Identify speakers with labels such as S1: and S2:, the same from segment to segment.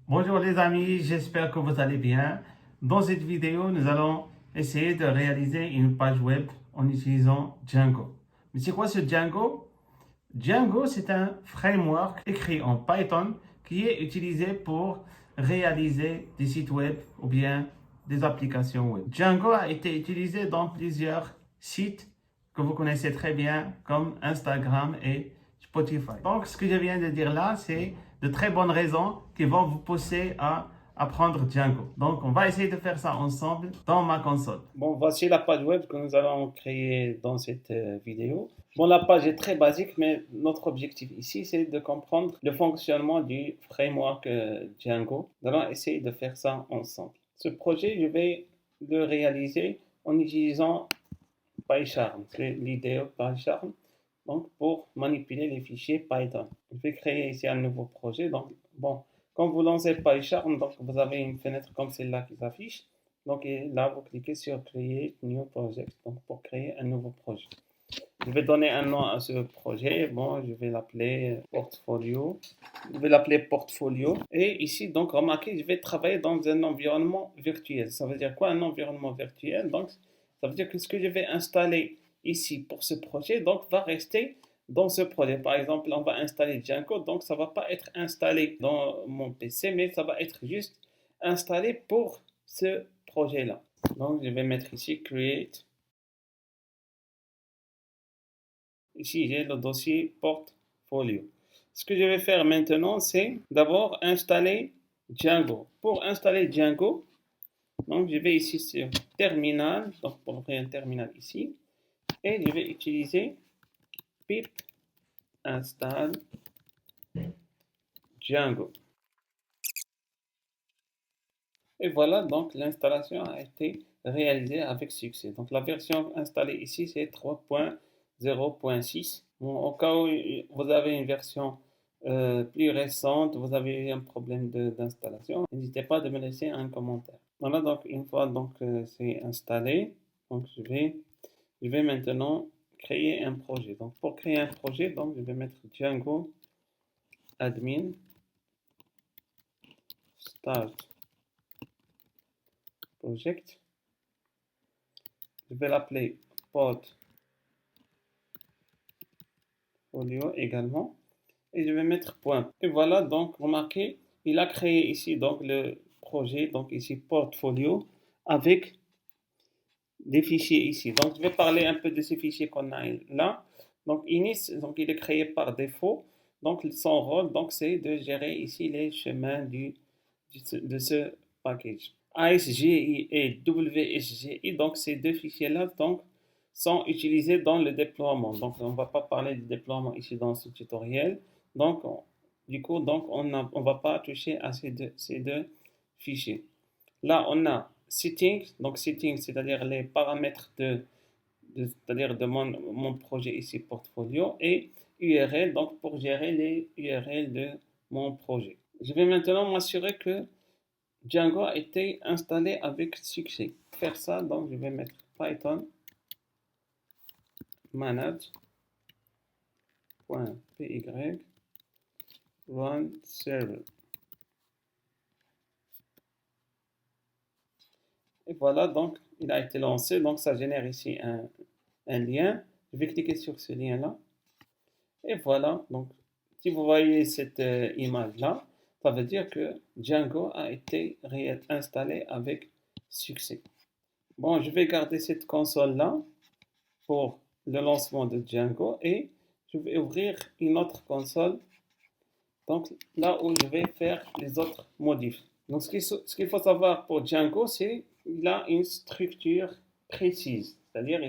S1: Bonjour les amis, j'espère que vous allez bien. Dans cette vidéo, nous allons essayer de réaliser une page web en utilisant Django. Mais c'est quoi ce Django? Django, c'est un framework écrit en Python qui est utilisé pour réaliser des sites web ou bien des applications web. Django a été utilisé dans plusieurs sites que vous connaissez très bien comme Instagram et Spotify. Donc, ce que je viens de dire là, c'est de très bonnes raisons qui vont vous pousser à apprendre Django. Donc, on va essayer de faire ça ensemble dans ma console. Bon, voici la page web que nous allons créer dans cette vidéo. Bon, la page est très basique, mais notre objectif ici, c'est de comprendre le fonctionnement du framework Django. Nous allons essayer de faire ça ensemble. Ce projet, je vais le réaliser en utilisant PyCharm. C'est l'idée PyCharm, donc pour manipuler les fichiers Python. Je vais créer ici un nouveau projet. Donc, bon, quand vous lancez PyCharm, donc vous avez une fenêtre comme celle-là qui s'affiche. Donc là, vous cliquez sur Create New Project, donc pour créer un nouveau projet. Je vais donner un nom à ce projet. Bon, je vais l'appeler Portfolio. Je vais l'appeler Portfolio. Et ici, donc, remarquez, je vais travailler dans un environnement virtuel. Ça veut dire quoi un environnement virtuel? Donc, ça veut dire que ce que je vais installer ici pour ce projet, donc, va rester dans ce projet. Par exemple, on va installer Django, donc ça ne va pas être installé dans mon PC, mais ça va être juste installé pour ce projet-là. Donc, je vais mettre ici Create. Ici, j'ai le dossier Portfolio. Ce que je vais faire maintenant, c'est d'abord installer Django. Pour installer Django, donc je vais ici sur Terminal, donc pour ouvrir un terminal ici, et je vais utiliser pip install Django. Et voilà, donc l'installation a été réalisée avec succès. Donc la version installée ici, c'est 3.0.6. Bon, au cas où vous avez une version plus récente, vous avez eu un problème d'installation, n'hésitez pas à me laisser un commentaire. Voilà, donc une fois donc c'est installé, donc je vais maintenant créer un projet. Donc pour créer un projet, donc je vais mettre Django admin start project. Je vais l'appeler portfolio également. Et je vais mettre point. Et voilà, donc remarquez, il a créé ici donc le projet, donc ici portfolio, avec des fichiers ici. Donc je vais parler un peu de ces fichiers qu'on a là. Donc Inis, donc il est créé par défaut. Donc son rôle, donc c'est de gérer ici les chemins de ce package. ASGI et WSGI, donc ces deux fichiers-là donc, sont utilisés dans le déploiement. Donc on ne va pas parler du déploiement ici dans ce tutoriel. Donc du coup, donc on ne va pas toucher à ces deux fichiers. Là, on a settings, donc settings, c'est-à-dire les paramètres c'est-à-dire de mon projet ici portfolio, et URL, donc pour gérer les URL de mon projet. Je vais maintenant m'assurer que Django a été installé avec succès. Pour faire ça, donc je vais mettre Python manage.py run server. Et voilà, donc il a été lancé. Donc ça génère ici un lien. Je vais cliquer sur ce lien-là. Et voilà, donc si vous voyez cette image-là, ça veut dire que Django a été installé avec succès. Bon, je vais garder cette console-là pour le lancement de Django et je vais ouvrir une autre console, donc là où je vais faire les autres modifs. Donc ce qu'il faut savoir pour Django, c'est qu'il a une structure précise, c'est-à-dire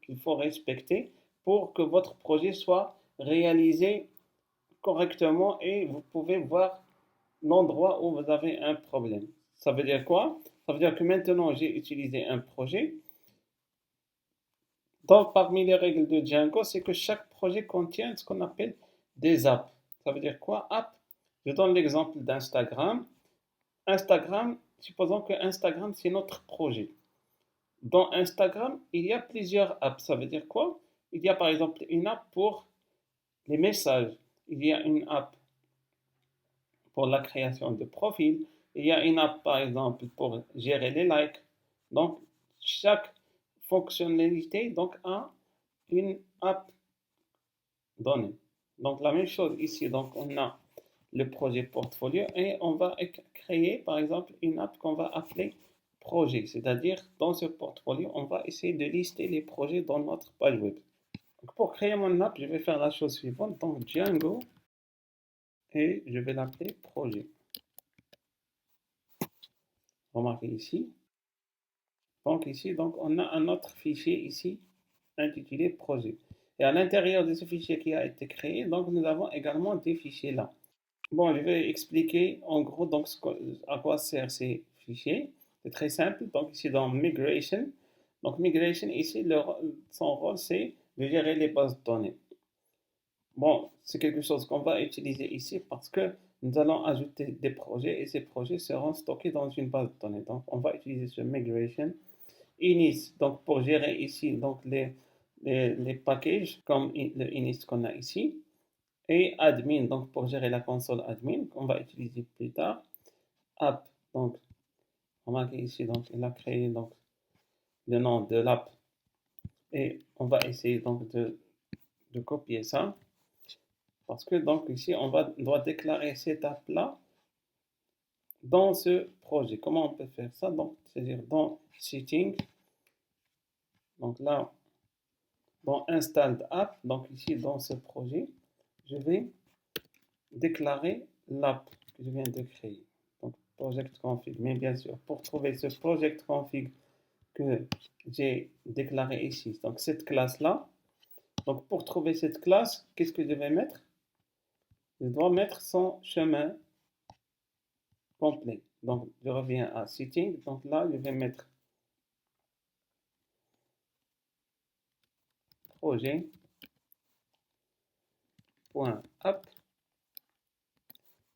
S1: qu'il faut respecter pour que votre projet soit réalisé correctement et vous pouvez voir l'endroit où vous avez un problème. Ça veut dire quoi? Ça veut dire que maintenant j'ai utilisé un projet. Donc, parmi les règles de Django, c'est que chaque projet contient ce qu'on appelle des apps. Ça veut dire quoi, app? Je donne l'exemple d'Instagram. Instagram, supposons que Instagram, c'est notre projet. Dans Instagram, il y a plusieurs apps. Ça veut dire quoi? Il y a par exemple une app pour les messages. Il y a une app pour la création de profil. Il y a une app, par exemple, pour gérer les likes. Donc, chaque fonctionnalité donc, a une app donnée. Donc, la même chose ici. Donc, on a le projet portfolio et on va créer, par exemple, une app qu'on va appeler projet. C'est-à-dire, dans ce portfolio, on va essayer de lister les projets dans notre page web. Donc, pour créer mon app, je vais faire la chose suivante. Donc, Django et je vais l'appeler projet. Remarquez ici. Donc ici, donc, on a un autre fichier ici intitulé projet. Et à l'intérieur de ce fichier qui a été créé, donc nous avons également des fichiers là. Bon, je vais expliquer en gros donc à quoi servent ces fichiers. C'est très simple. Donc ici dans migration. Donc migration ici, son rôle c'est de gérer les bases de données. Bon, c'est quelque chose qu'on va utiliser ici parce que nous allons ajouter des projets et ces projets seront stockés dans une base de données. Donc, on va utiliser ce migration. Init, donc pour gérer ici donc les packages comme le init qu'on a ici. Et admin, donc pour gérer la console admin qu'on va utiliser plus tard. App, donc remarquez ici, donc il a créé donc le nom de l'app. Et on va essayer donc de copier ça. Parce que donc ici, doit déclarer cette app-là dans ce projet. Comment on peut faire ça? Donc, c'est-à-dire dans Setting, donc là, dans Installed App, donc ici dans ce projet, je vais déclarer l'app que je viens de créer. Donc, Project Config. Mais bien sûr, pour trouver ce Project Config que j'ai déclaré ici, donc cette classe-là, donc pour trouver cette classe, qu'est-ce que je vais mettre? Je dois mettre son chemin complet. Donc, je reviens à Setting. Donc là, je vais mettre projet.app.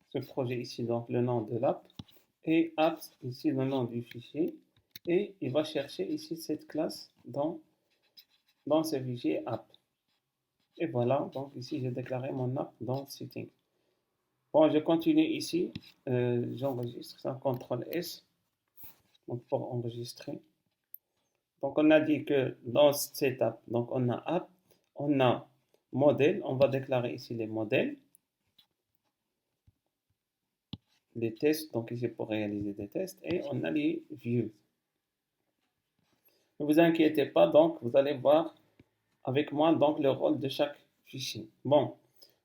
S1: Ce projet ici, donc le nom de l'app. Et apps, ici le nom du fichier. Et il va chercher ici cette classe dans ce fichier app. Et voilà, donc ici j'ai déclaré mon app dans Setting. Bon, je continue ici. J'enregistre ça, CTRL S. Donc pour enregistrer. Donc on a dit que dans cette app, donc on a app, on a modèle, on va déclarer ici les modèles, les tests, donc ici pour réaliser des tests, et on a les views. Ne vous inquiétez pas, donc vous allez voir avec moi donc le rôle de chaque fichier. Bon,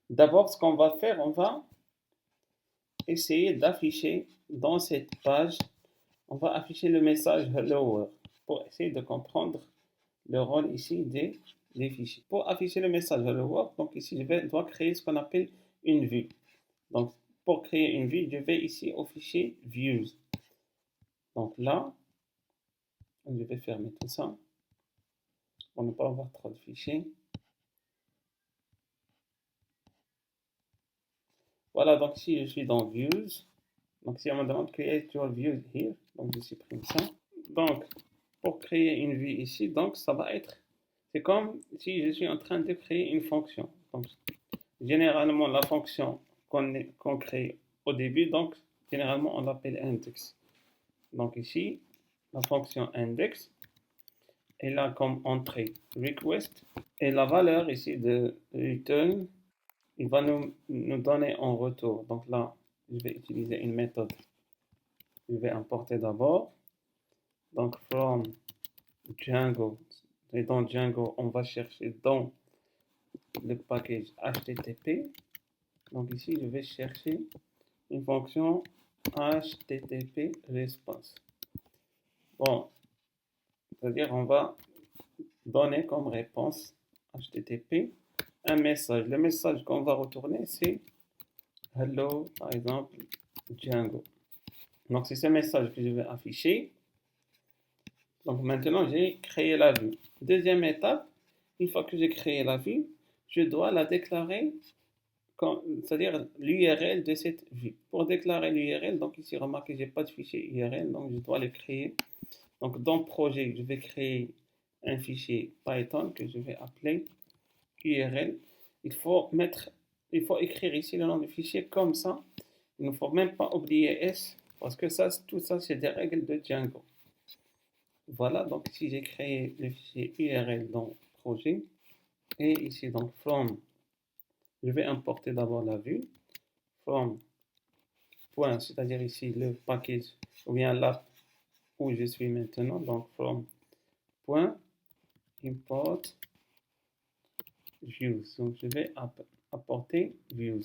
S1: d'abord ce qu'on va faire, on va essayer d'afficher dans cette page, on va afficher le message Hello World pour essayer de comprendre le rôle ici des fichiers. Pour afficher le message Hello World, donc ici je dois créer ce qu'on appelle une vue. Donc pour créer une vue, je vais ici au fichier Views. Donc là, je vais fermer tout ça pour ne pas avoir trop de fichiers. Voilà, donc ici je suis dans Views. Donc si on me demande Create your views here, donc je supprime ça. Donc pour créer une vue ici, donc ça va être, c'est comme si je suis en train de créer une fonction. Donc généralement la fonction qu'on crée au début, donc généralement on l'appelle index. Donc ici, la fonction index, elle a comme entrée request et la valeur ici de return, il va nous donner en retour. Donc là, je vais utiliser une méthode. Je vais importer d'abord. Donc from Django. Et dans Django, on va chercher dans le package HTTP. Donc ici, je vais chercher une fonction HTTP response. Bon, c'est-à-dire on va donner comme réponse HTTP un message. Le message qu'on va retourner, c'est Hello, par exemple, Django. Donc c'est ce message que je vais afficher. Donc maintenant, j'ai créé la vue. Deuxième étape, une fois que j'ai créé la vue, je dois la déclarer, c'est-à-dire l'URL de cette vue. Pour déclarer l'URL, donc ici, remarquez, j'ai pas de fichier URL, donc je dois le créer. Donc dans projet, je vais créer un fichier Python que je vais appeler URL. Il faut écrire ici le nom du fichier comme ça. Il ne faut même pas oublier S, parce que ça, tout ça, c'est des règles de Django. Voilà, donc si j'ai créé le fichier URL dans projet, et ici, donc from, je vais importer d'abord la vue, from, point, c'est-à-dire ici le package, ou bien l'app où je suis maintenant, donc from, point, import, views. Donc je vais apporter views.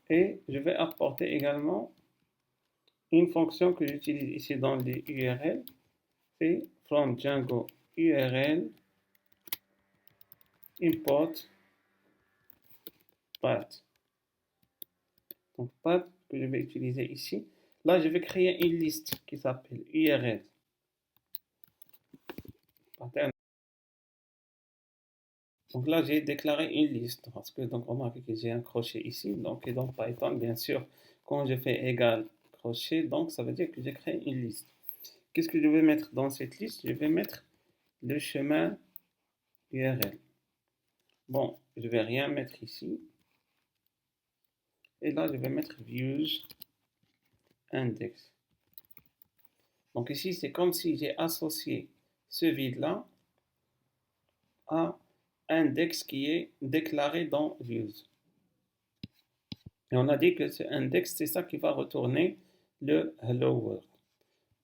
S1: Et je vais apporter également une fonction que j'utilise ici dans les URL, c'est from Django URL import path. Donc path que je vais utiliser ici. Là, je vais créer une liste qui s'appelle URL. Pattern. Donc là, j'ai déclaré une liste parce que donc remarquez que j'ai un crochet ici. Donc et dans Python, bien sûr, quand je fais égal crochet, donc ça veut dire que j'ai créé une liste. Qu'est-ce que je vais mettre dans cette liste? Je vais mettre le chemin URL. Bon, je vais rien mettre ici. Et là, je vais mettre views index. Donc ici, c'est comme si j'ai associé ce vide-là à index qui est déclaré dans views. Et on a dit que ce index, c'est ça qui va retourner le hello world.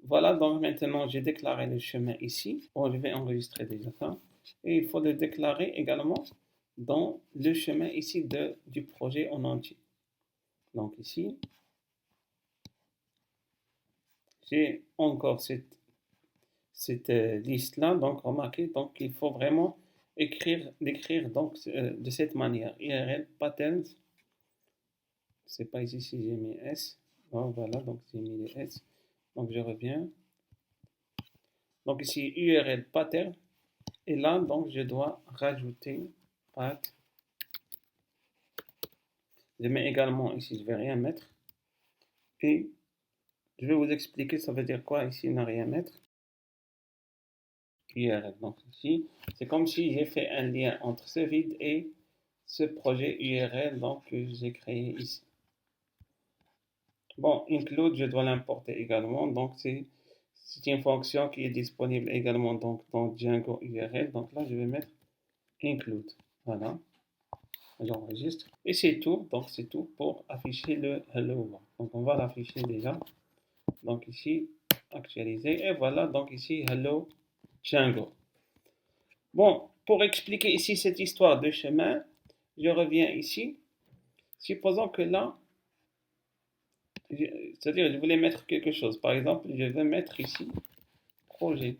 S1: Voilà, donc maintenant, j'ai déclaré le chemin ici. Bon, je vais enregistrer déjà ça. Et il faut le déclarer également dans le chemin ici du projet en entier. Donc ici, j'ai encore cette liste-là. Donc remarquez, donc il faut vraiment l'écrire donc de cette manière. URL patterns. C'est pas ici si j'ai mis S. Bon, voilà, donc j'ai mis les S. Donc je reviens. Donc ici URL pattern. Et là, donc je dois rajouter path. Je mets également ici, je vais rien mettre. Et je vais vous expliquer ça veut dire quoi ici ne rien mettre. URL. Donc ici, c'est comme si j'ai fait un lien entre ce vide et ce projet URL donc, que j'ai créé ici. Bon, include, je dois l'importer également. Donc c'est une fonction qui est disponible également donc, dans Django URL. Donc là, je vais mettre include. Voilà. J'enregistre. Et c'est tout. Donc c'est tout pour afficher le hello world. Donc on va l'afficher déjà. Donc ici, actualiser. Et voilà, donc ici, hello Django. Bon, pour expliquer ici cette histoire de chemin, je reviens ici. Supposons que là, c'est-à-dire je voulais mettre quelque chose. Par exemple, je vais mettre ici projet.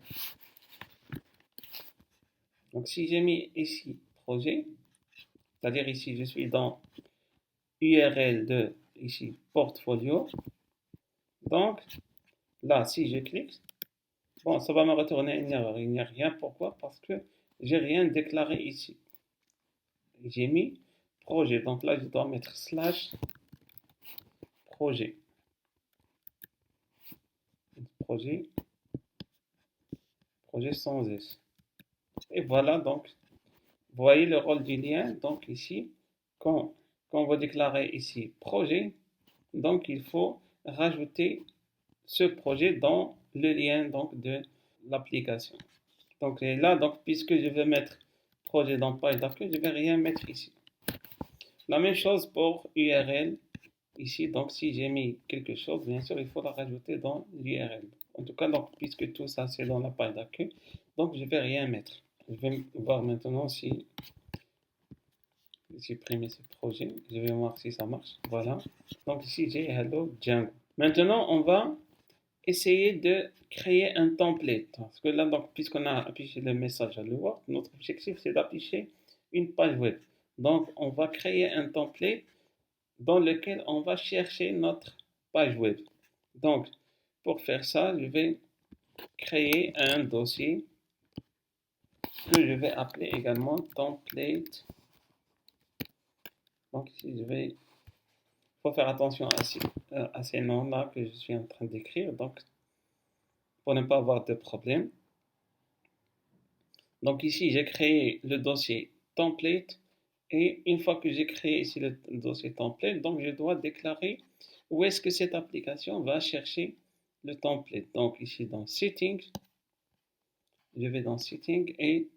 S1: Donc si j'ai mis ici projet, c'est-à-dire ici je suis dans URL de ici portfolio. Donc là, si je clique, bon, ça va me retourner une erreur. Il n'y a rien. Pourquoi? Parce que j'ai rien déclaré ici. J'ai mis projet. Donc là, je dois mettre slash projet. Projet sans S. Et voilà, donc, vous voyez le rôle du lien. Donc ici, quand on va déclarer ici projet, donc il faut rajouter ce projet dans le lien donc, de l'application. Donc là, donc, puisque je vais mettre projet dans PyDocker, je ne vais rien mettre ici. La même chose pour URL. Ici, donc, si j'ai mis quelque chose, bien sûr, il faut la rajouter dans l'URL. En tout cas, donc, puisque tout ça, c'est dans la page d'accueil, donc, je ne vais rien mettre. Je vais voir maintenant si supprimer ce projet. Je vais voir si ça marche. Voilà. Donc, ici, j'ai Hello Django. Maintenant, on va essayer de créer un template. Parce que là, donc, puisqu'on a affiché le message Hello World, notre objectif, c'est d'afficher une page web. Donc, on va créer un template dans lequel on va chercher notre page web. Donc, pour faire ça, je vais créer un dossier que je vais appeler également template. Donc ici, il faut faire attention à ces noms-là que je suis en train d'écrire, donc pour ne pas avoir de problème. Donc ici, j'ai créé le dossier template et une fois que j'ai créé ici le dossier template, donc je dois déclarer où est-ce que cette application va chercher le template. Donc ici dans Settings, je vais dans Settings et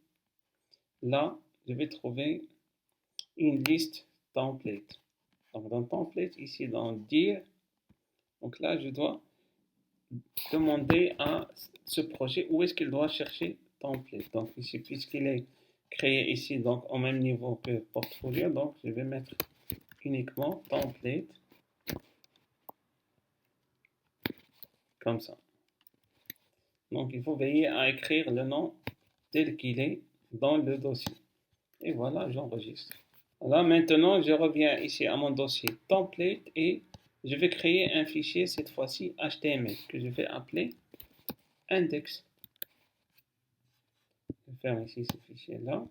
S1: là, je vais trouver une liste template. Donc dans Template, ici dans Dire, donc là, je dois demander à ce projet où est-ce qu'il doit chercher template. Donc ici, puisqu'il est créé ici, donc au même niveau que portfolio, donc je vais mettre uniquement template comme ça. Donc il faut veiller à écrire le nom tel qu'il est dans le dossier. Et voilà, j'enregistre. Là maintenant, je reviens ici à mon dossier template et je vais créer un fichier cette fois-ci HTML que je vais appeler index. Je ferme ici ce fichier-là.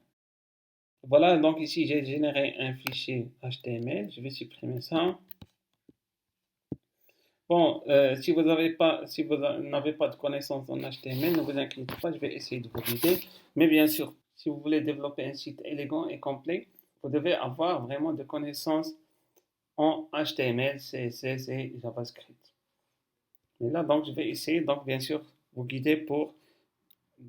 S1: Voilà, donc ici j'ai généré un fichier HTML. Je vais supprimer ça. Bon, si vous n'avez pas de connaissances en HTML, ne vous inquiétez pas, je vais essayer de vous guider. Mais bien sûr, si vous voulez développer un site élégant et complet, vous devez avoir vraiment de connaissances en HTML, CSS et JavaScript. Mais là, donc, je vais essayer, donc, bien sûr, vous guider pour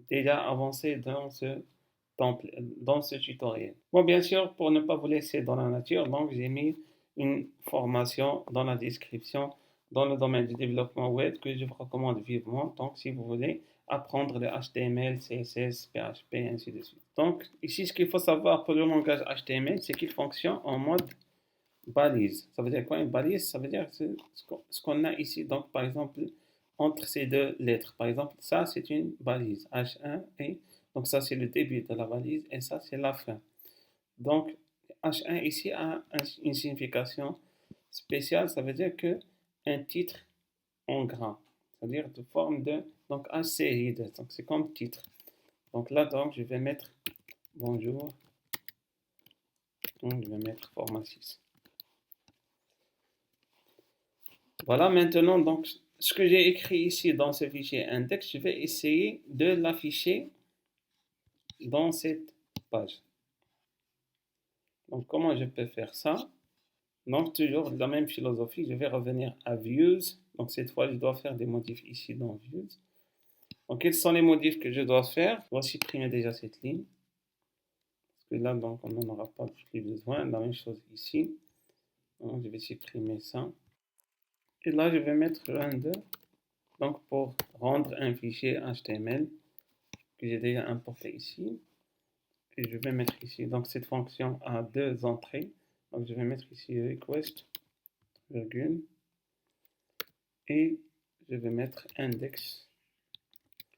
S1: déjà avancer dans ce tutoriel. Bon, bien sûr, pour ne pas vous laisser dans la nature, donc, j'ai mis une formation dans la description dans le domaine du développement web que je vous recommande vivement. Donc, si vous voulez apprendre le HTML, CSS, PHP, et ainsi de suite. Donc, ici, ce qu'il faut savoir pour le langage HTML, c'est qu'il fonctionne en mode balise. Ça veut dire quoi une balise? Ça veut dire ce qu'on a ici. Donc, par exemple, entre ces deux lettres. Par exemple, ça, c'est une balise. H1 et donc ça, c'est le début de la balise et ça, c'est la fin. Donc, H1 ici a une signification spéciale. Ça veut dire que un titre en grand. C'est-à-dire de forme de donc HCI. Donc, c'est comme titre. Donc là, donc, je vais mettre bonjour. Donc, je vais mettre format 6. Voilà, maintenant, donc, ce que j'ai écrit ici dans ce fichier index, je vais essayer de l'afficher dans cette page. Donc, comment je peux faire ça? Donc, toujours la même philosophie, je vais revenir à Views. Donc, cette fois, je dois faire des modifs ici dans Views. Donc, quels sont les modifs que je dois faire? Je dois supprimer déjà cette ligne. Parce que là, donc, on n'en aura pas plus besoin. La même chose ici. Donc, je vais supprimer ça. Et là, je vais mettre render. Donc, pour rendre un fichier HTML que j'ai déjà importé ici. Et je vais mettre ici, donc cette fonction a deux entrées. Donc, je vais mettre ici request, virgule. Et je vais mettre index.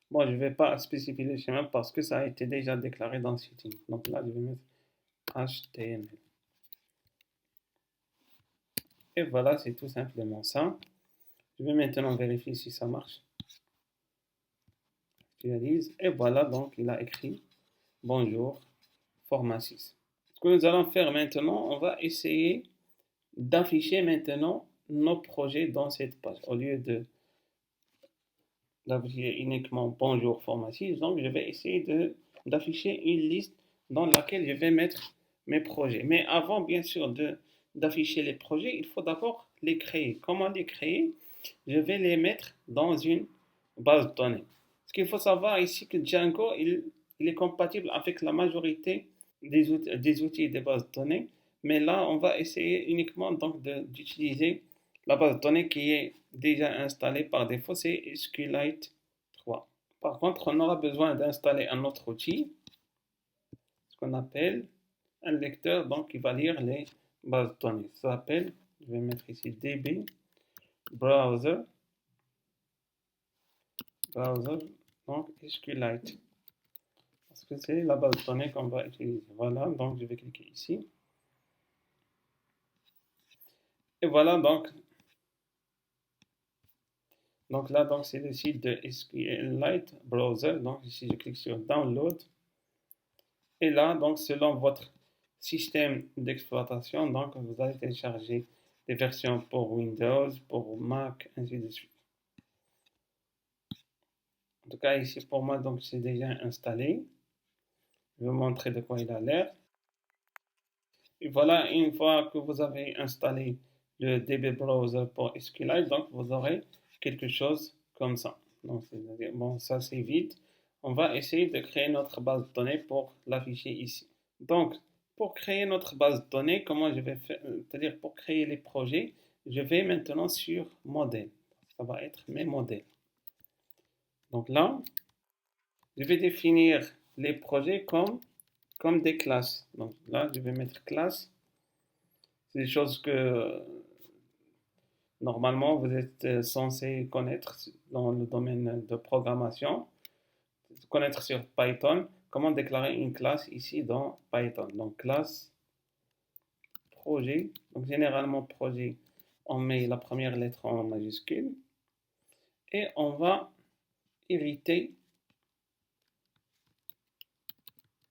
S1: Bon, je ne vais pas spécifier le schéma parce que ça a été déjà déclaré dans setting. Donc là, je vais mettre HTML. Et voilà, c'est tout simplement ça. Je vais maintenant vérifier si ça marche. Actualise. Et voilà, donc il a écrit bonjour, format 6. Ce que nous allons faire maintenant, on va essayer d'afficher maintenant nos projets dans cette page. Au lieu d'afficher uniquement bonjour format 6, donc je vais essayer d'afficher une liste dans laquelle je vais mettre mes projets. Mais avant, bien sûr, d'afficher les projets, il faut d'abord les créer. Comment les créer? Je vais les mettre dans une base de données. Ce qu'il faut savoir ici que Django, il est compatible avec la majorité des outils de base de données. Mais là, on va essayer uniquement donc d'utiliser la base de données qui est déjà installée par défaut, c'est SQLite 3. Par contre, on aura besoin d'installer un autre outil, ce qu'on appelle un lecteur, donc qui va lire les bases de données. Ça s'appelle, je vais mettre ici DB Browser, donc SQLite. Parce que c'est la base de données qu'on va utiliser. Voilà, donc je vais cliquer ici. Et voilà, donc là, donc c'est le site de SQLite Browser. Donc ici, je clique sur Download. Et là, donc selon votre système d'exploitation, donc vous allez télécharger des versions pour Windows, pour Mac, ainsi de suite. En tout cas, ici pour moi, donc c'est déjà installé. Je vais vous montrer de quoi il a l'air. Et voilà, une fois que vous avez installé le DB Browser pour SQLite, donc vous aurez quelque chose comme ça. Donc, bon, ça c'est vide. On va essayer de créer notre base de données pour l'afficher ici. Donc, pour créer notre base de données, comment je vais faire, c'est-à-dire pour créer les projets, je vais maintenant sur modèle. Ça va être mes modèles. Donc là, je vais définir les projets comme des classes. Donc là, je vais mettre classe. C'est des choses que normalement vous êtes censé connaître dans le domaine de programmation, connaître sur Python. Comment déclarer une classe ici dans Python. Donc classe, projet. Donc généralement projet, on met la première lettre en majuscule et on va hériter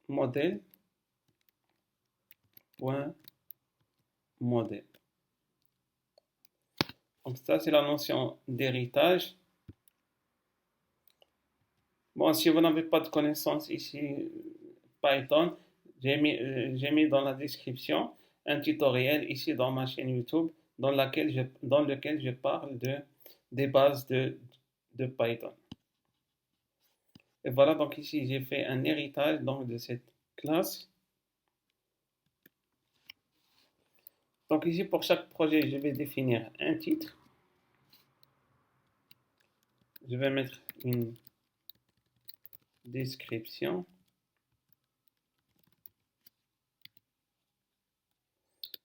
S1: modèle.modèle. Donc ça, c'est la notion d'héritage. Bon, si vous n'avez pas de connaissances ici, Python, j'ai mis dans la description un tutoriel ici dans ma chaîne YouTube dans lequel je parle des bases de Python. Et voilà, donc ici, j'ai fait un héritage donc, de cette classe. Donc ici, pour chaque projet, je vais définir un titre. Je vais mettre une description.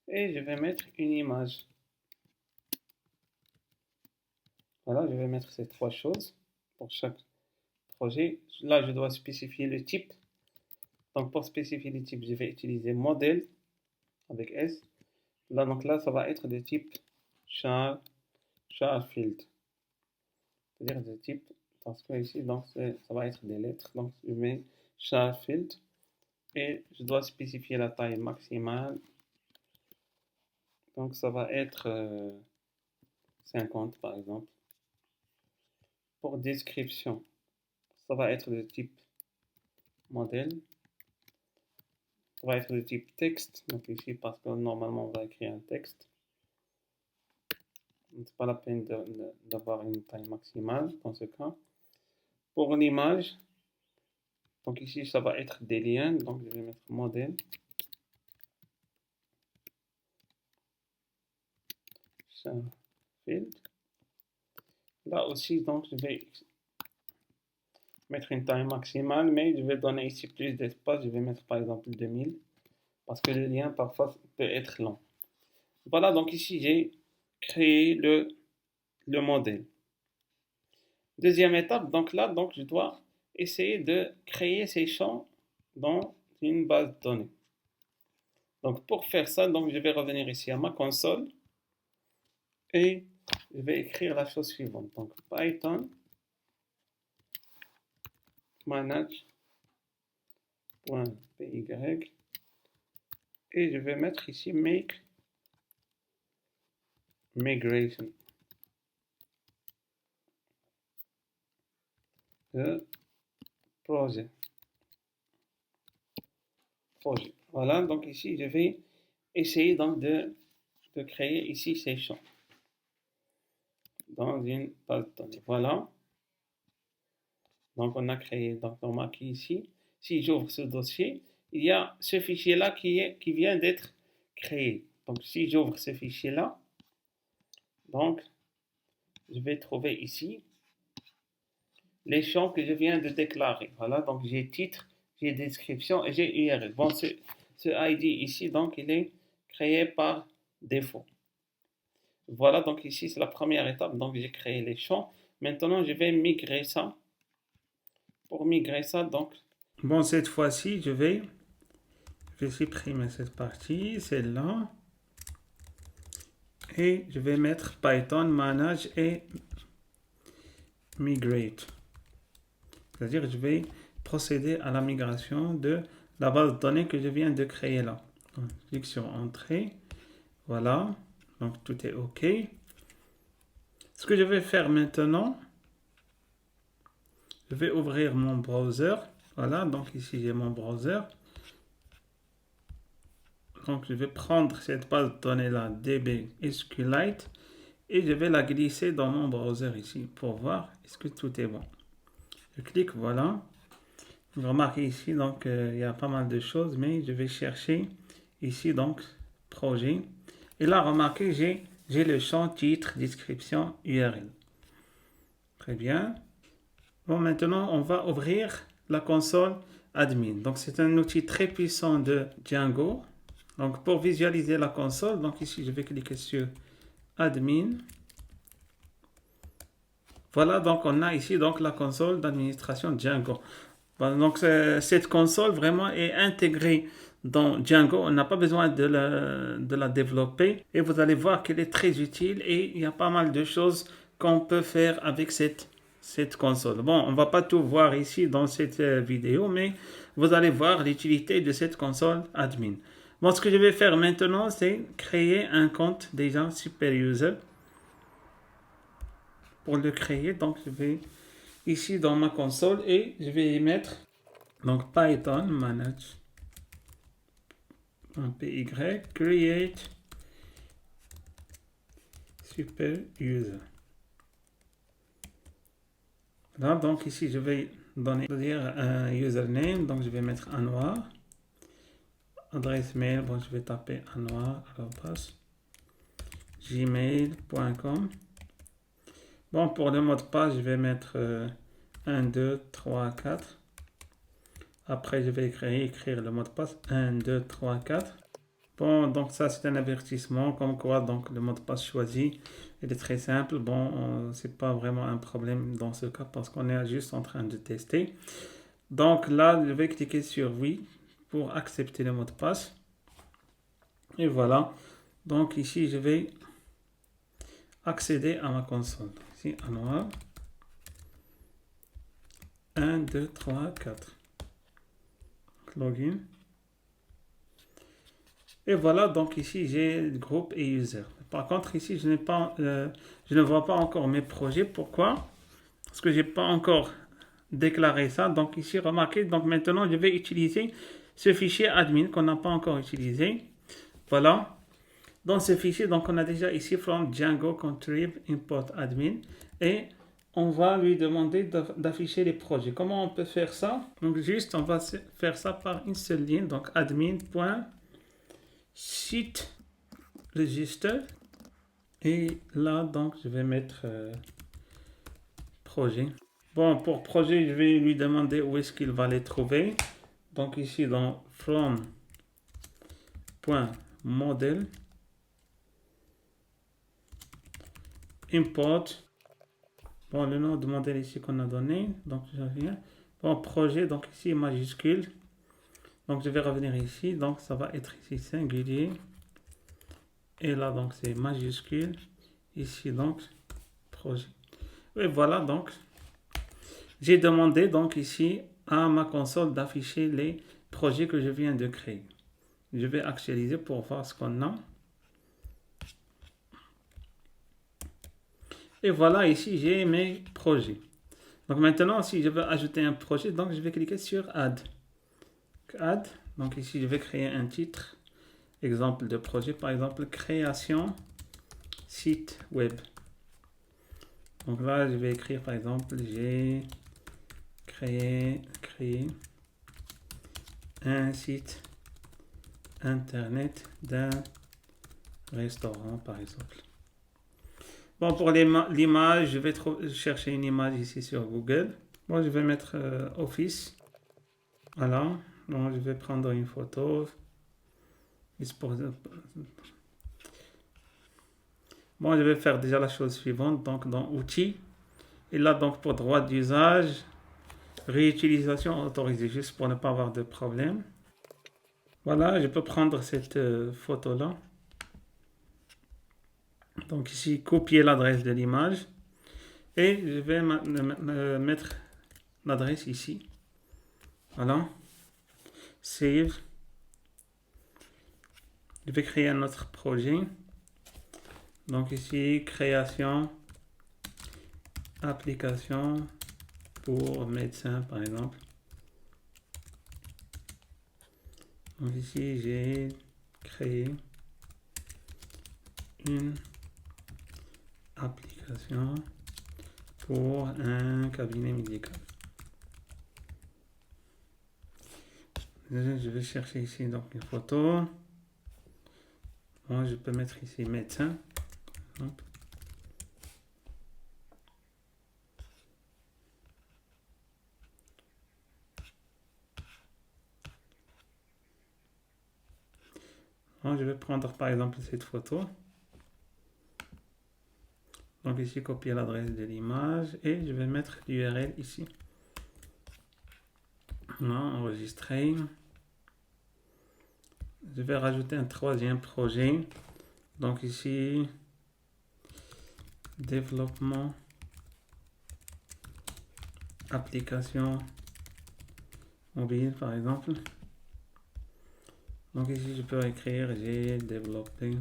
S1: Et je vais mettre une image. Voilà, je vais mettre ces trois choses pour chaque projet. Là, je dois spécifier le type. Donc, pour spécifier le type, je vais utiliser modèle avec S. Là, donc là, ça va être de type char field. C'est-à-dire de type, parce que ici, donc, ça va être des lettres. Donc, je mets char field. Et je dois spécifier la taille maximale. Donc, ça va être 50, par exemple. Pour description, ça va être de type modèle. Ça va être de type texte. Donc ici, parce que normalement, on va écrire un texte. C'est pas la peine d'avoir une taille maximale dans ce cas. Pour l'image, donc ici, ça va être des liens. Donc je vais mettre modèle. Field. Là aussi, donc je vais mettre une taille maximale, mais je vais donner ici plus d'espace. Je vais mettre par exemple 2000 parce que le lien parfois peut être long. Voilà, donc ici j'ai créé le modèle. Deuxième étape, donc là, donc je dois essayer de créer ces champs dans une base de données. Donc pour faire ça, donc je vais revenir ici à ma console et je vais écrire la chose suivante. Donc Python manage.py et je vais mettre ici make migration de projet. Voilà, donc ici je vais essayer donc de créer ici ces champs dans une base de données. Voilà. Donc on a créé, donc on marque ici. Si j'ouvre ce dossier, il y a ce fichier-là qui vient d'être créé. Donc si j'ouvre ce fichier-là, donc je vais trouver ici les champs que je viens de déclarer. Voilà, donc j'ai titre, j'ai description et j'ai URL. Bon, ce ID ici, donc il est créé par défaut. Voilà, donc ici c'est la première étape. Donc j'ai créé les champs. Maintenant, je vais migrer ça. Pour migrer ça, donc. Bon, cette fois-ci, je vais supprimer cette partie, celle-là. Et je vais mettre Python manage et migrate. C'est-à-dire, je vais procéder à la migration de la base de données que je viens de créer là. Donc, je clique sur Entrée. Voilà. Donc, tout est OK. Ce que je vais faire maintenant, je vais ouvrir mon browser. Voilà. Donc, ici, j'ai mon browser. Donc, je vais prendre cette base de données-là, DB SQLite, et je vais la glisser dans mon browser ici pour voir est-ce que tout est bon. Je clique, voilà. Vous remarquez ici, donc, il y a pas mal de choses, mais je vais chercher ici, donc, projet. Et là, remarquez, j'ai le champ titre, description, URL. Très bien. Bon, maintenant, on va ouvrir la console admin. Donc, c'est un outil très puissant de Django. Donc, pour visualiser la console, donc ici, je vais cliquer sur admin. Voilà, donc on a ici donc la console d'administration Django. Bon, donc, cette console vraiment est intégrée dans Django. On n'a pas besoin de la développer. Et vous allez voir qu'elle est très utile et il y a pas mal de choses qu'on peut faire avec cette console. Bon, on ne va pas tout voir ici dans cette vidéo, mais vous allez voir l'utilité de cette console admin. Bon, ce que je vais faire maintenant, c'est créer un compte déjà super user. Pour le créer, donc je vais ici dans ma console et je vais y mettre donc Python manage py create super user. Là, donc ici je vais donner un username, donc je vais mettre Anwar. Adresse mail, bon je vais taper anwar@gmail.com. Bon, pour le mot de passe, je vais mettre 1, 2, 3, 4. Après, je vais écrire le mot de passe 1, 2, 3, 4. Bon, donc ça, c'est un avertissement comme quoi donc, le mot de passe choisi, il est très simple. Bon, c'est pas vraiment un problème dans ce cas parce qu'on est juste en train de tester. Donc là, je vais cliquer sur oui pour accepter le mot de passe. Et voilà. Donc ici, je vais accéder à ma console. Ici, Anwar. 1, 2, 3, 4. Login. Et voilà, donc ici, j'ai groupe et user. Par contre, ici, je ne vois pas encore mes projets. Pourquoi? Parce que je n'ai pas encore déclaré ça. Donc ici, remarquez, donc maintenant, je vais utiliser ce fichier admin qu'on n'a pas encore utilisé. Voilà. Dans ce fichier, donc on a déjà ici from Django contrib import admin et on va lui demander d'afficher les projets. Comment on peut faire ça? Donc juste, on va faire ça par une seule ligne, donc admin.site register et là, donc je vais mettre projet. Bon, pour projet, je vais lui demander où est-ce qu'il va les trouver. Donc ici, dans from.model import, bon, le nom de modèle ici qu'on a donné, donc je viens, bon, projet, donc ici majuscule, donc je vais revenir ici, donc ça va être ici singulier, et là donc c'est majuscule, ici donc projet, et voilà, donc j'ai demandé donc ici à ma console d'afficher les projets que je viens de créer. Je vais actualiser pour voir ce qu'on a. Et voilà, ici, j'ai mes projets. Donc maintenant, si je veux ajouter un projet, donc je vais cliquer sur Add. Add. Donc ici, je vais créer un titre. Exemple de projet, par exemple, création site web. Donc là, je vais écrire, par exemple, j'ai créé un site internet d'un restaurant, par exemple. Bon, pour l'image, je vais chercher une image ici sur Google. Bon, je vais mettre Office. Voilà. Bon, je vais prendre une photo. Bon, je vais faire déjà la chose suivante. Donc, dans Outils. Et là, donc, pour droit d'usage, réutilisation autorisée, juste pour ne pas avoir de problème. Voilà, je peux prendre cette photo-là. Donc ici, copier l'adresse de l'image. Et je vais mettre l'adresse ici. Voilà. Save. Je vais créer un autre projet. Donc ici, création, application pour médecin par exemple. Donc ici, j'ai créer une application pour un cabinet médical. Je vais chercher ici donc une photo. Moi, je peux mettre ici médecin. Hop. Moi, je vais prendre par exemple cette photo. Donc ici, copier l'adresse de l'image et je vais mettre l'URL ici. Non, enregistrer. Je vais rajouter un troisième projet. Donc ici, développement, application mobile par exemple. Donc ici, je peux écrire, j'ai développé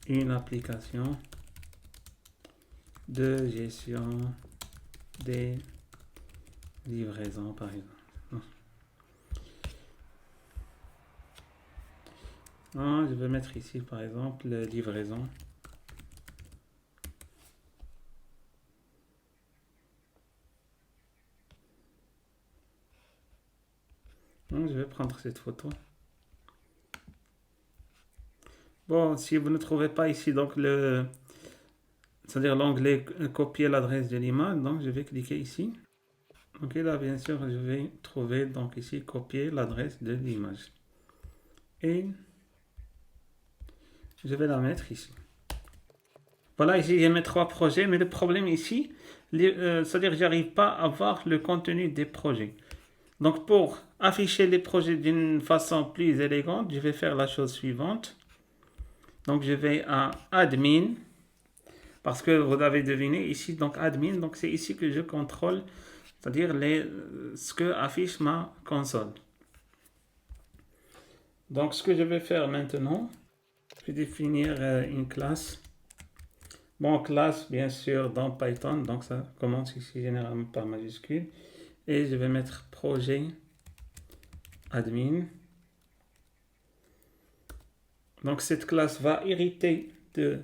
S1: une application de gestion des livraisons par exemple. Non, je vais mettre ici par exemple livraison. Donc, je vais prendre cette photo. Bon, si vous ne trouvez pas ici donc c'est-à-dire l'onglet copier l'adresse de l'image, donc je vais cliquer ici. Donc là, bien sûr, je vais trouver donc ici copier l'adresse de l'image. Et je vais la mettre ici. Voilà, ici j'ai mes trois projets, mais le problème ici, c'est-à-dire que j'arrive pas à voir le contenu des projets. Donc pour afficher les projets d'une façon plus élégante, je vais faire la chose suivante. Donc je vais à admin, parce que vous avez deviné ici, donc admin, donc c'est ici que je contrôle, c'est-à-dire ce que affiche ma console. Donc ce que je vais faire maintenant, je vais définir une classe. Bon, classe bien sûr dans Python, donc ça commence ici généralement par majuscule. Et je vais mettre projet admin. Donc cette classe va hériter de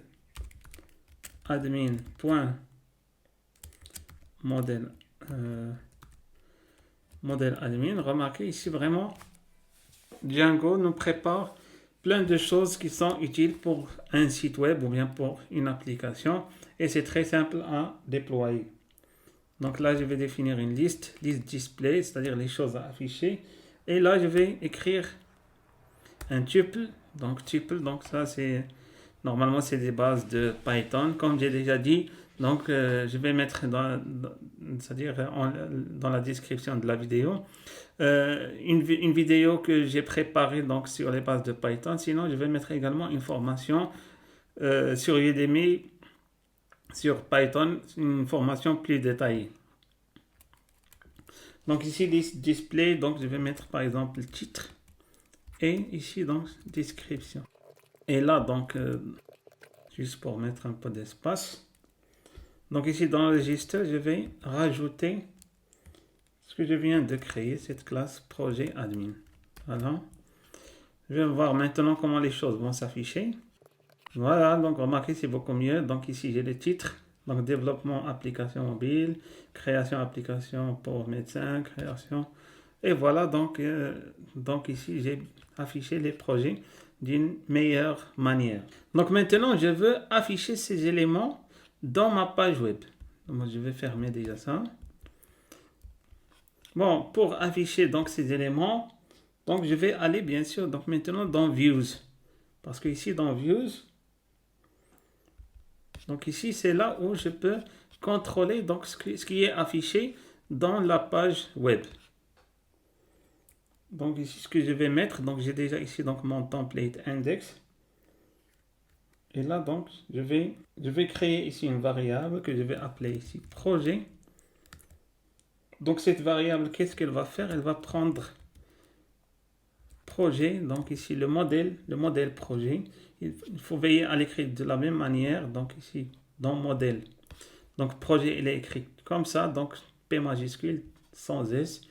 S1: admin.modèle modèle admin. Remarquez ici vraiment Django nous prépare plein de choses qui sont utiles pour un site web ou bien pour une application et c'est très simple à déployer. Donc là je vais définir une liste display, c'est-à-dire les choses à afficher, et là je vais écrire un tuple. Donc ça c'est normalement c'est des bases de Python comme j'ai déjà dit. Donc je vais mettre c'est-à-dire dans la description de la vidéo une vidéo que j'ai préparée donc sur les bases de Python. Sinon je vais mettre également une formation sur Udemy sur Python, une formation plus détaillée. Donc ici display, donc je vais mettre par exemple le titre et ici donc description. Et là donc juste pour mettre un peu d'espace. Donc ici dans le registre, je vais rajouter ce que je viens de créer, cette classe projet admin. Voilà. Je vais voir maintenant comment les choses vont s'afficher. Voilà, donc remarquez, c'est beaucoup mieux. Donc ici j'ai le titre. Donc développement application mobile, création application pour médecin, création. Et voilà, donc ici j'ai affiché les projets d'une meilleure manière. Donc maintenant je veux afficher ces éléments dans ma page web. Donc je vais fermer déjà ça. Bon, pour afficher donc ces éléments, donc je vais aller bien sûr donc maintenant dans Views. Parce que ici dans Views, donc ici c'est là où je peux contrôler donc ce qui est affiché dans la page web. Donc ici ce que je vais mettre, donc j'ai déjà ici donc mon template index. Et là donc je vais créer ici une variable que je vais appeler ici projet. Donc cette variable, qu'est-ce qu'elle va faire? Elle va prendre projet, donc ici le modèle projet. Il faut veiller à l'écrire de la même manière, donc ici dans modèle. Donc projet, il est écrit comme ça, donc P majuscule sans S.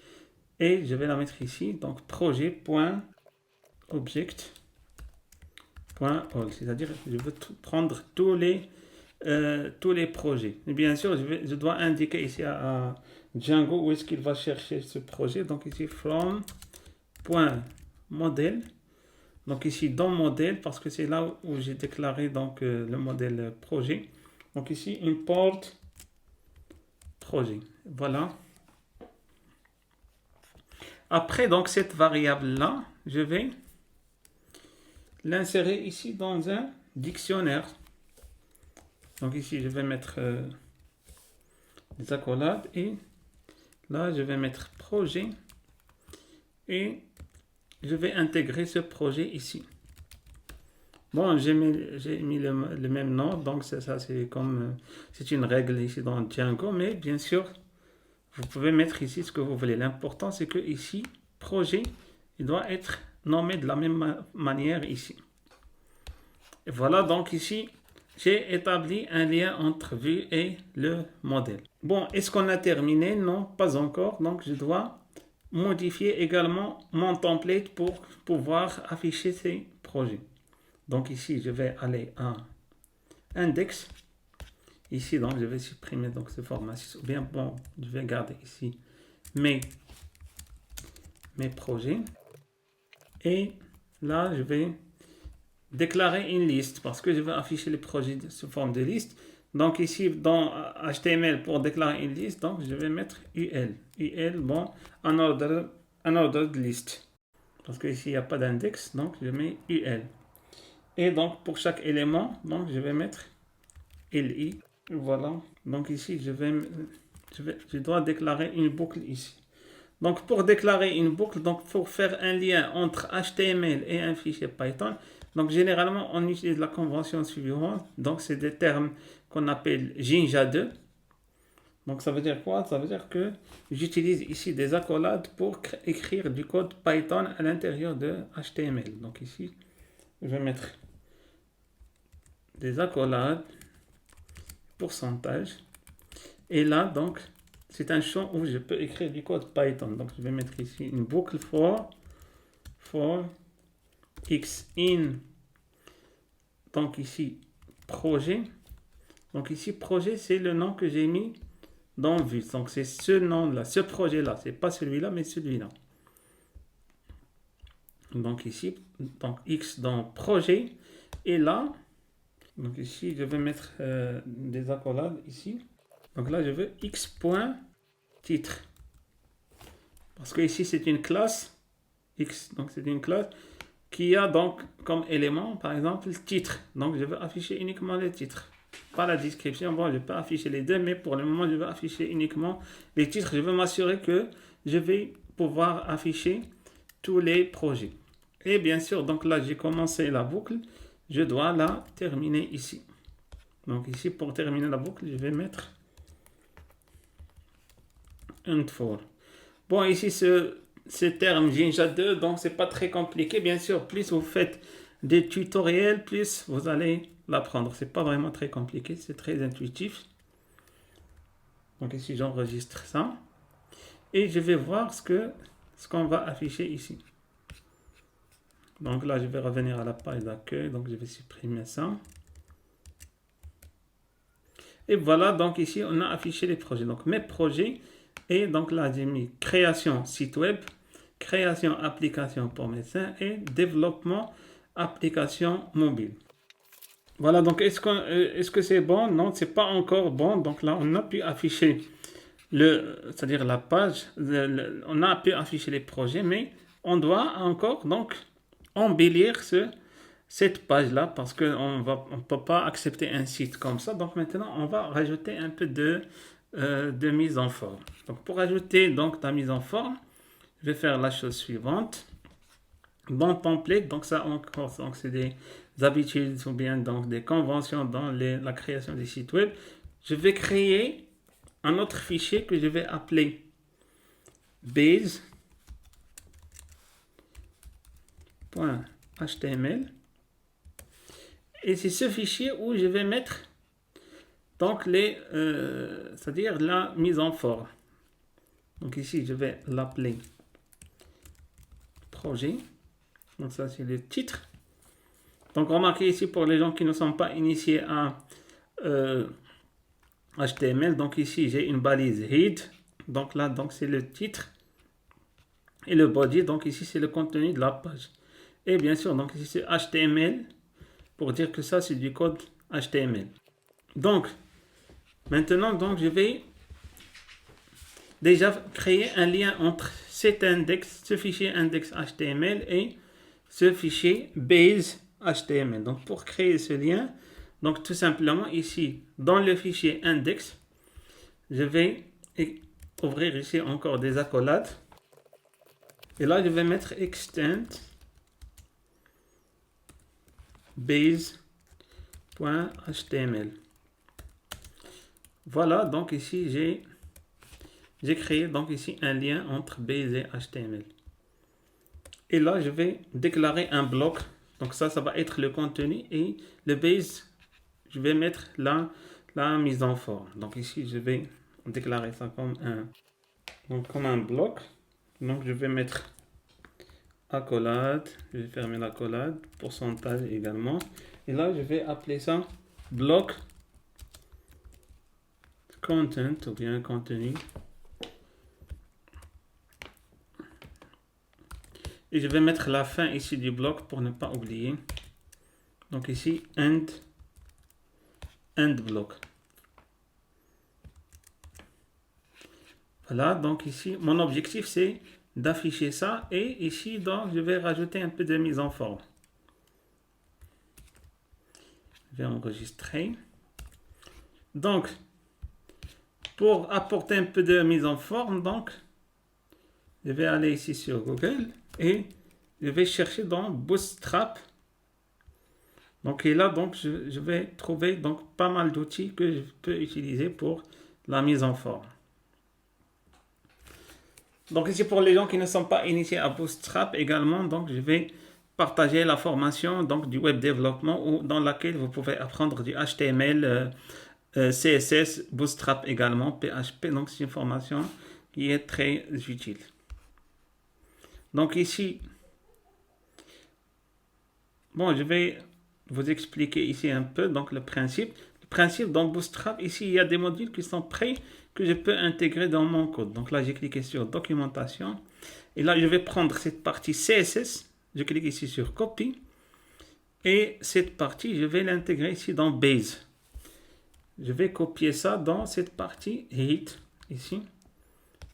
S1: Et je vais la mettre ici, donc projet.object. Point all, c'est-à-dire je veux prendre tous les projets. Et bien sûr, je dois indiquer ici à Django où est-ce qu'il va chercher ce projet. Donc ici, from point modèle. Donc ici, dans modèle, parce que c'est là où j'ai déclaré donc, le modèle projet. Donc ici, import projet. Voilà. Après, donc, cette variable-là, je vais l'insérer ici dans un dictionnaire. Donc ici, je vais mettre des accolades et là, je vais mettre projet et je vais intégrer ce projet ici. Bon, j'ai mis le même nom, donc ça c'est comme c'est une règle ici dans Django, mais bien sûr, vous pouvez mettre ici ce que vous voulez. L'important c'est que ici, projet, il doit être nommé de la même manière ici. Et voilà, donc ici, j'ai établi un lien entre vue et le modèle. Bon, est-ce qu'on a terminé? Non, pas encore. Donc, je dois modifier également mon template pour pouvoir afficher ces projets. Donc ici, je vais aller à index. Ici, donc, je vais supprimer donc, ce format 6. Ou bien, bon, je vais garder ici mes projets. Et là, je vais déclarer une liste parce que je vais afficher les projets sous forme de liste. Donc ici, dans HTML, pour déclarer une liste, donc je vais mettre UL. UL, bon, en ordre de liste. Parce que ici, il n'y a pas d'index, donc je mets UL. Et donc, pour chaque élément, donc je vais mettre LI. Voilà. Donc ici, je dois déclarer une boucle ici. Donc, pour déclarer une boucle, donc pour faire un lien entre HTML et un fichier Python, donc généralement, on utilise la convention suivante. Donc, c'est des termes qu'on appelle Jinja 2. Donc, ça veut dire quoi? Ça veut dire que j'utilise ici des accolades pour écrire du code Python à l'intérieur de HTML. Donc, ici, je vais mettre des accolades, pourcentage. Et là, donc, c'est un champ où je peux écrire du code Python. Donc, je vais mettre ici une boucle for x in. Donc, ici, projet. Donc, ici, projet, c'est le nom que j'ai mis dans vue. Donc, c'est ce nom-là, ce projet-là. C'est pas celui-là, mais celui-là. Donc, ici, donc x dans projet. Et là, donc ici, je vais mettre des accolades ici. Donc là, je veux x.titre. Parce que ici, c'est une classe x. Donc, c'est une classe qui a donc comme élément, par exemple, le titre. Donc, je veux afficher uniquement le titre. Pas la description. Bon, je peux afficher les deux, mais pour le moment, je veux afficher uniquement les titres. Je veux m'assurer que je vais pouvoir afficher tous les projets. Et bien sûr, donc là, j'ai commencé la boucle. Je dois la terminer ici. Donc ici, pour terminer la boucle, je vais mettre and for. Bon, ici, ce terme Jinja 2, donc c'est pas très compliqué. Bien sûr, plus vous faites des tutoriels, plus vous allez l'apprendre. C'est pas vraiment très compliqué, c'est très intuitif. Donc ici, j'enregistre ça. Et je vais voir ce qu'on va afficher ici. Donc là, je vais revenir à la page d'accueil. Donc je vais supprimer ça. Et voilà, donc ici, on a affiché les projets. Donc mes projets. Et donc là, j'ai mis création site web, création application pour médecins et développement application mobile. Voilà, donc est-ce que c'est bon? Non, c'est pas encore bon. Donc là, on a pu afficher c'est-à-dire la page, on a pu afficher les projets, mais on doit encore donc embellir cette page-là parce qu'on ne peut pas accepter un site comme ça. Donc maintenant, on va rajouter un peu de mise en forme. Donc pour ajouter donc la mise en forme, je vais faire la chose suivante. Dans template, donc ça encore, donc c'est des habitudes ou bien donc des conventions dans la création des sites web. Je vais créer un autre fichier que je vais appeler base.html et c'est ce fichier où je vais mettre donc c'est-à-dire la mise en forme. Donc ici, je vais l'appeler projet. Donc ça, c'est le titre. Donc remarquez ici pour les gens qui ne sont pas initiés à HTML, donc ici j'ai une balise head, donc là donc c'est le titre, et le body, donc ici c'est le contenu de la page. Et bien sûr, donc ici c'est HTML, pour dire que ça c'est du code HTML. Donc, maintenant donc je vais déjà créer un lien entre cet index, ce fichier index HTML et ce fichier base HTML. Donc pour créer ce lien, donc tout simplement ici dans le fichier index, je vais ouvrir ici encore des accolades. Et là je vais mettre extend base.html. Voilà, donc ici j'ai créé donc ici un lien entre base et HTML. Et là je vais déclarer un bloc. Donc ça va être le contenu, et le base, je vais mettre la mise en forme. Donc ici je vais déclarer ça comme un bloc. Donc je vais mettre accolade, je vais fermer l'accolade, pourcentage également. Et là je vais appeler ça bloc content ou bien contenu. Et je vais mettre la fin ici du bloc pour ne pas oublier. Donc ici end block. Voilà, donc ici mon objectif c'est d'afficher ça, et ici donc je vais rajouter un peu de mise en forme. Je vais enregistrer. Donc pour apporter un peu de mise en forme, donc je vais aller ici sur Google et je vais chercher dans Bootstrap. Donc et là donc je vais trouver donc pas mal d'outils que je peux utiliser pour la mise en forme. Donc ici pour les gens qui ne sont pas initiés à Bootstrap également, donc je vais partager la formation donc du web développement, dans laquelle vous pouvez apprendre du HTML, CSS, Bootstrap également, PHP. Donc c'est une formation qui est très utile. Donc ici, bon, je vais vous expliquer ici un peu donc le principe. Le principe dans Bootstrap, ici il y a des modules qui sont prêts que je peux intégrer dans mon code. Donc là j'ai cliqué sur documentation, et là je vais prendre cette partie CSS, je clique ici sur copy, et cette partie je vais l'intégrer ici dans base. Je vais copier ça dans cette partie head ici,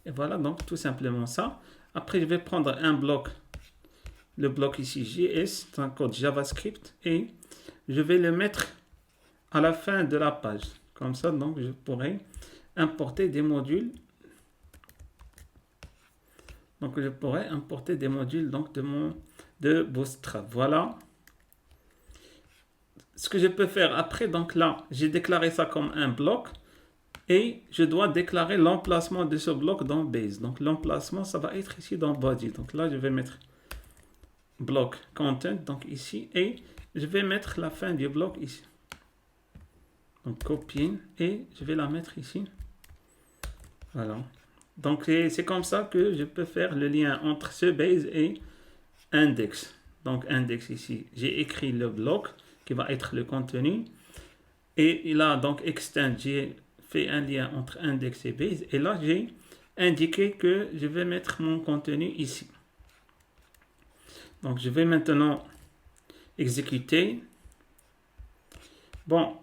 S1: et voilà donc tout simplement ça. Après je vais prendre un bloc, le bloc ici JS, c'est un code JavaScript, et je vais le mettre à la fin de la page. Comme ça donc je pourrai importer des modules. Donc je pourrais importer des modules donc de Bootstrap. Voilà ce que je peux faire après. Donc là j'ai déclaré ça comme un bloc, et je dois déclarer l'emplacement de ce bloc dans base. Donc l'emplacement ça va être ici dans body. Donc là je vais mettre bloc content donc ici, et je vais mettre la fin du bloc ici. Donc copier, et je vais la mettre ici. Voilà. Donc c'est comme ça que je peux faire le lien entre ce base et index. Donc index ici, j'ai écrit le bloc qui va être le contenu, et là donc extend, j'ai fait un lien entre index et base, et là j'ai indiqué que je vais mettre mon contenu ici. Donc je vais maintenant exécuter. Bon,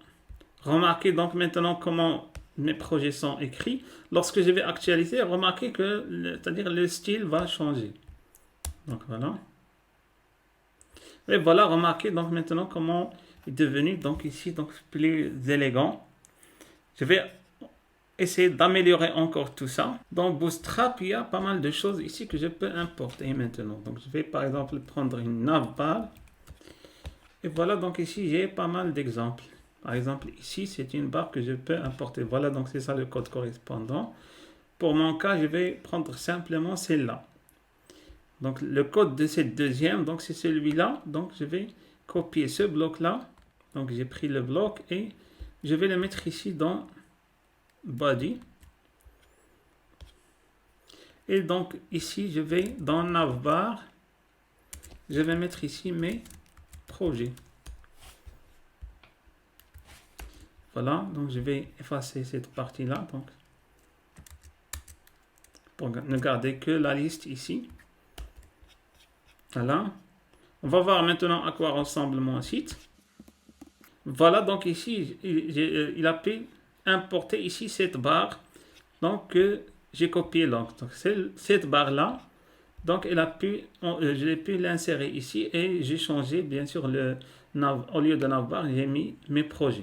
S1: remarquez donc maintenant comment mes projets sont écrits. Lorsque je vais actualiser, remarquez que c'est-à-dire le style va changer. Donc voilà. Et voilà, remarquez donc maintenant comment il est devenu donc ici donc plus élégant. Je vais essayer d'améliorer encore tout ça. Dans Bootstrap, il y a pas mal de choses ici que je peux importer maintenant. Donc je vais par exemple prendre une navbar. Et voilà, donc ici j'ai pas mal d'exemples. Par exemple ici c'est une barre que je peux importer. Voilà, donc c'est ça le code correspondant. Pour mon cas je vais prendre simplement celle-là. Donc le code de cette deuxième, donc c'est celui-là. Donc je vais copier ce bloc-là. Donc j'ai pris le bloc et je vais le mettre ici dans body. Et donc ici je vais dans navbar. Je vais mettre ici mes projets. Voilà, donc je vais effacer cette partie-là. Donc, pour ne garder que la liste ici. Voilà. On va voir maintenant à quoi ressemble mon site. Voilà, donc ici, il a pu importer ici cette barre. Donc, que j'ai copié donc cette barre-là. Donc, j'ai pu l'insérer ici et j'ai changé, bien sûr, au lieu de navbar, j'ai mis mes projets.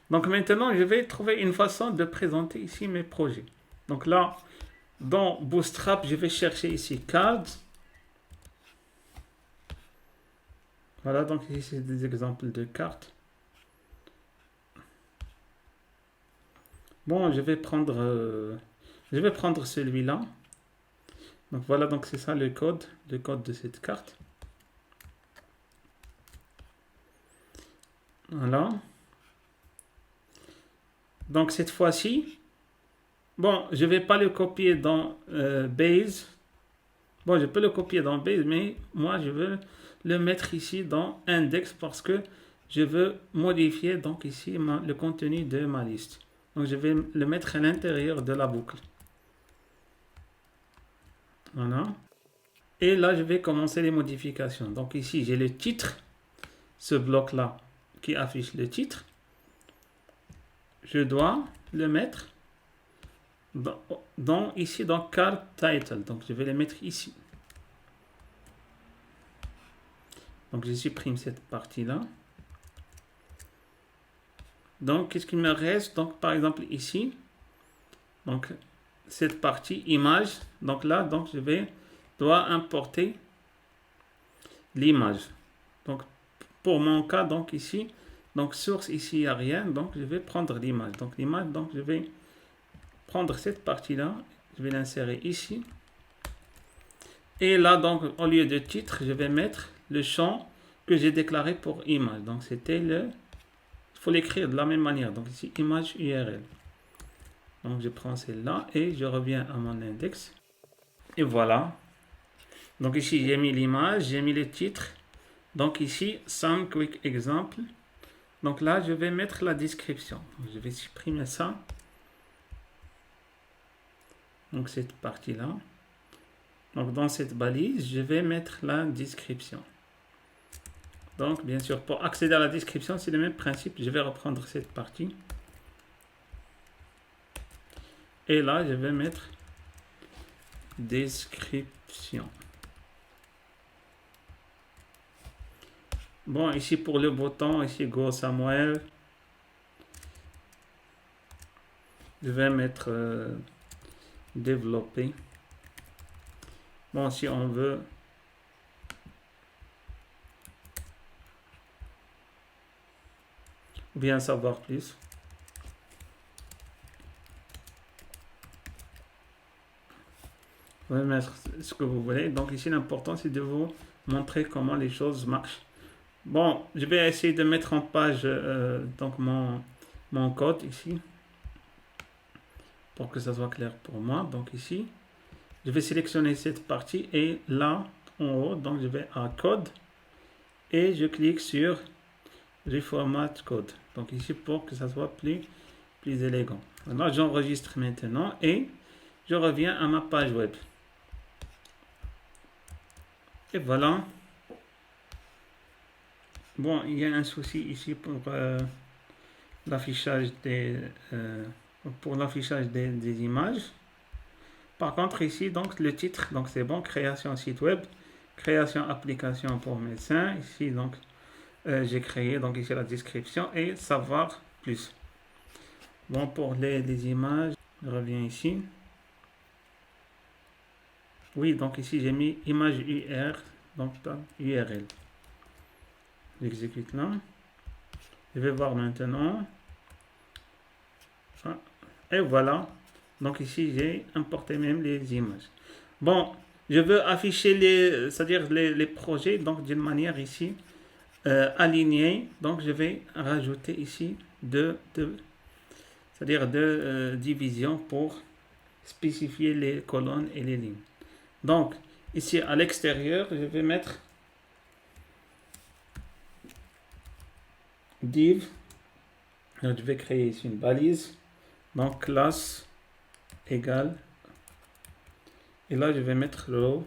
S1: Donc, maintenant, je vais trouver une façon de présenter ici mes projets. Donc là, dans Bootstrap, je vais chercher ici Cards. Voilà, donc ici, c'est des exemples de cartes. Bon, je vais prendre celui-là. Donc voilà, donc c'est ça le code de cette carte. Voilà. Donc cette fois-ci, bon, je ne vais pas le copier dans Base. Bon, je peux le copier dans Base, mais moi, je veux le mettre ici dans Index parce que je veux modifier donc ici le contenu de ma liste. Donc je vais le mettre à l'intérieur de la boucle. Voilà. Et là, je vais commencer les modifications. Donc ici, j'ai le titre, ce bloc-là qui affiche le titre. Je dois le mettre ici dans Card Title. Donc je vais le mettre ici. Donc je supprime cette partie-là. Donc qu'est-ce qu'il me reste? Donc par exemple ici, donc cette partie image. Donc là, donc je dois importer l'image. Donc pour mon cas, donc ici, donc source ici il n'y a rien, donc je vais prendre l'image. Donc l'image, donc je vais prendre cette partie-là, je vais l'insérer ici. Et là, donc au lieu de titre, je vais mettre le champ que j'ai déclaré pour image. Donc c'était il faut l'écrire de la même manière. Donc ici, image URL. Donc je prends celle-là et je reviens à mon index. Et voilà. Donc ici, j'ai mis l'image, j'ai mis le titre. Donc ici, some quick example. Donc là, je vais mettre la description. Donc, je vais supprimer ça. Donc cette partie-là. Donc dans cette balise, je vais mettre la description. Donc bien sûr, pour accéder à la description, c'est le même principe. Je vais reprendre cette partie. Et là, je vais mettre description. Bon, ici pour le bouton, ici Go Samuel. Je vais mettre développer. Bon, si on veut bien savoir plus. Vous pouvez mettre ce que vous voulez. Donc ici, l'important, c'est de vous montrer comment les choses marchent. Bon, je vais essayer de mettre en page donc mon code ici. Pour que ça soit clair pour moi. Donc ici, je vais sélectionner cette partie et là, en haut, donc je vais à code et je clique sur Reformat Code. Donc ici, pour que ça soit plus élégant. Là, j'enregistre maintenant et je reviens à ma page web. Et voilà. Bon, il y a un souci ici pour l'affichage des images. Par contre ici donc le titre, donc c'est bon, création site web, création application pour médecin. Ici donc j'ai créé donc ici la description et savoir plus. Bon, pour les images, je reviens ici. Oui, donc ici j'ai mis image UR, donc URL. J'exécute là. Je vais voir maintenant. Et voilà. Donc ici, j'ai importé même les images. Bon, je veux afficher c'est-à-dire les projets donc d'une manière ici alignée. Donc je vais rajouter ici c'est-à-dire deux divisions pour spécifier les colonnes et les lignes. Donc ici à l'extérieur, je vais mettre div Alors, je vais créer ici une balise. Donc, classe égale. Et là, je vais mettre row.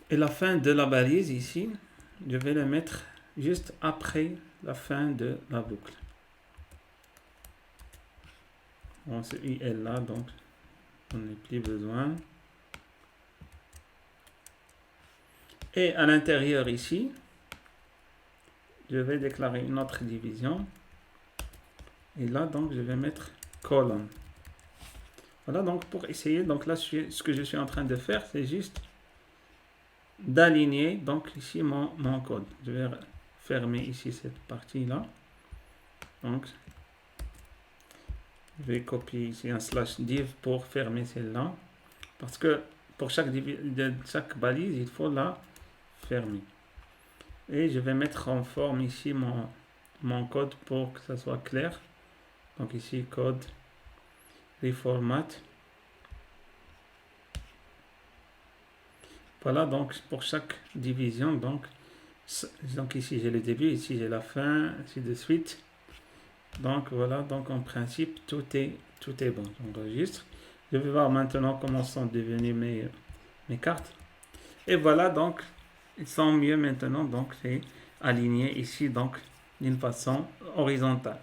S1: Et la fin de la balise ici, je vais la mettre juste après la fin de la boucle. Bon, c'est UL là, donc on n'a plus besoin. Et à l'intérieur ici, je vais déclarer une autre division. Et là, donc, je vais mettre colonne. Voilà, donc pour essayer, donc là, ce que je suis en train de faire, c'est juste d'aligner, donc ici, mon code. Je vais fermer ici cette partie-là. Donc, je vais copier ici un /div pour fermer celle-là. Parce que pour chaque balise, il faut la fermer. Et je vais mettre en forme ici mon code pour que ça soit clair. Donc ici, code, reformat. Voilà, donc pour chaque division, donc ici j'ai le début, ici j'ai la fin, ainsi de suite. Donc voilà, donc en principe, tout est bon. J'enregistre. Je vais voir maintenant comment sont devenues mes cartes. Et voilà, donc ils sont mieux maintenant, donc c'est aligné ici, donc d'une façon horizontale.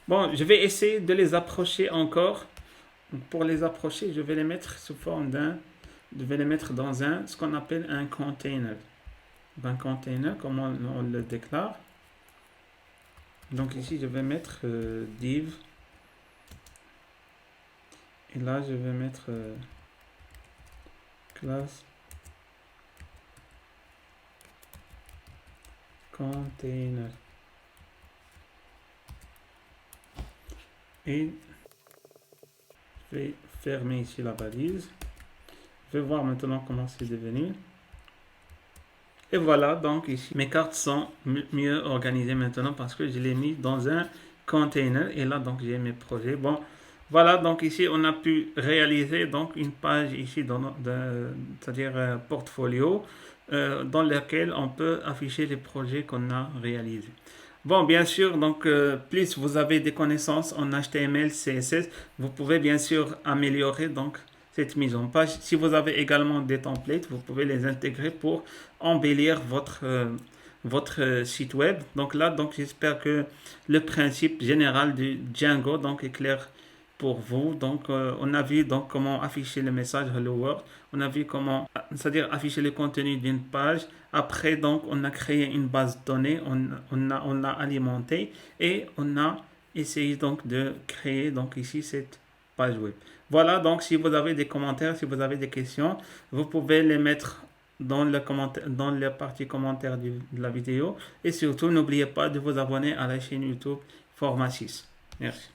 S1: Bon, je vais essayer de les approcher encore. Donc, pour les approcher, je vais les mettre sous forme je vais les mettre dans ce qu'on appelle un container. Un container, comment on le déclare. Donc ici, je vais mettre div. Et là, je vais mettre classe container. Et je vais fermer ici la balise. Je vais voir maintenant comment c'est devenu. Et voilà, donc ici, mes cartes sont mieux organisées maintenant parce que je l'ai mis dans un container. Et là, donc, j'ai mes projets. Bon, voilà, donc ici, on a pu réaliser donc une page ici, c'est-à-dire portfolio, dans laquelle on peut afficher les projets qu'on a réalisés. Bon, bien sûr, donc, plus vous avez des connaissances en HTML, CSS, vous pouvez bien sûr améliorer donc cette mise en page. Si vous avez également des templates, vous pouvez les intégrer pour embellir votre site web. Donc là, donc j'espère que le principe général du Django donc est clair pour vous. Donc on a vu donc comment afficher le message Hello World. On a vu comment, c'est-à-dire afficher le contenu d'une page. Après donc on a créé une base de données, on a alimenté et on a essayé donc de créer donc ici cette page web. Voilà, donc si vous avez des commentaires, si vous avez des questions, vous pouvez les mettre dans la partie commentaire de la vidéo. Et surtout, n'oubliez pas de vous abonner à la chaîne YouTube Forma 6. Merci.